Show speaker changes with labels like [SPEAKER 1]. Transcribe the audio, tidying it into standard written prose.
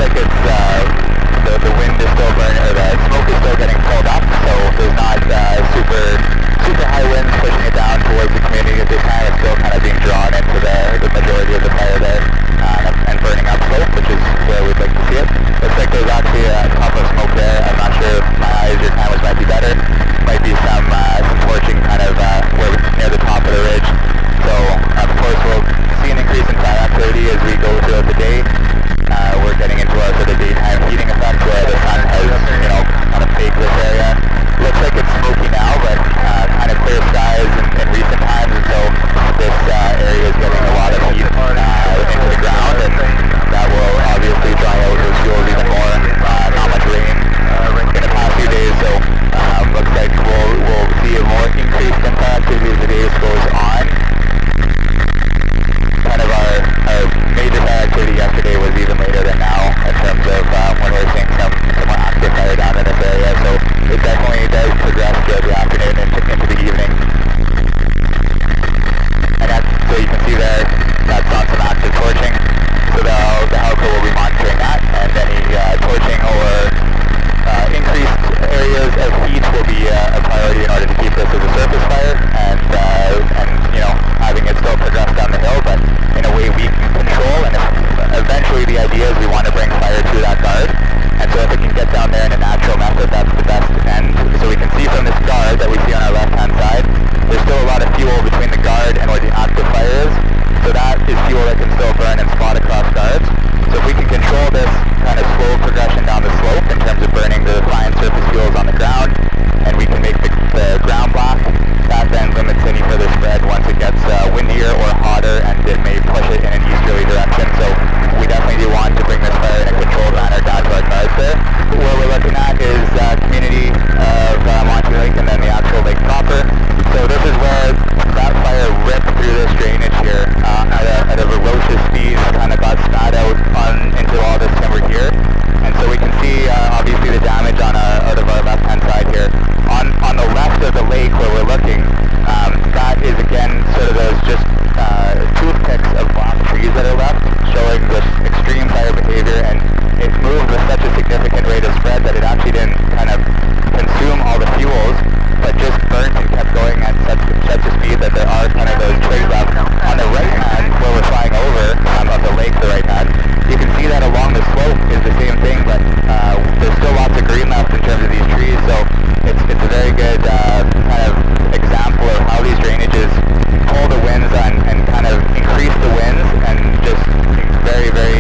[SPEAKER 1] like it's the wind is still burning, or the smoke is still getting pulled up, so there's not super high winds pushing it down towards the community at this time. It's still kind of being drawn into the majority of the fire there and burning up slope, which is where we'd like to see it. Looks like there's actually a puff of smoke there. I'm not sure if my eyes or cameras might be better. Might be some torching kind of near the top of the ridge. So of course we'll see an increase in fire activity as we go throughout the day. We're getting into our sort of daytime heating effect where the sun has, kind of baked this area. Looks like it's smoky now, but kind of clear skies in recent times, and so this area is getting a lot of heat into the ground, and that will obviously dry out those fuels even more. Not much rain in the past few days, so looks like we'll see a more increased in fire activity as the days goes on. Kind of our major fire activity yesterday was even later than now in terms of when we're seeing some more active fire down in this area, so it definitely does progress throughout the afternoon into the evening. And so you can see there, that's on some active torching, so the Helco will be monitoring that, and any torching or increased areas of heat will be a priority in order to keep this as a surface fire, and having it still progress down the hill, but in a way we can control. And eventually the idea is we want to bring fire through that guard, and so if it can get down there in a natural method, that's the best. And so we can see from this guard that we see on our left hand side, there's still a lot of fuel between the guard and where the active fire is, so that is fuel that can still burn and spot across guards. So if we can control this kind of slow progression down the slope in terms of burning the fine surface fuels on the ground, and we can make the ground black, that then limits any further spread once it gets windier or hotter, and it may push it in an easterly direction. So we definitely do want to bring this fire in a controlled manner down to our guards there. Where we're looking at is community of Monty Lake and then the actual lake proper. So this is where that fire ripped through this drainage here at a ferocious speed, kind of got spat out into all this timber here. And so we can see obviously the damage out of our left hand side here. On the left of the lake where we're looking, that is again sort of those just toothpicks of black trees that are left, showing this extreme fire behavior, and it moved with such a significant rate of spread that it actually didn't kind of consume all the fuels, but just burnt and kept going at such a speed that there are kind of those twigs left. On the right hand, where we're flying over, of the lake, the right hand, you can see that along the slope is the same thing, but there's still lots of green left in terms of these trees, so it's a very good kind of example of how these drainages pull the winds and kind of increase the winds and just very, very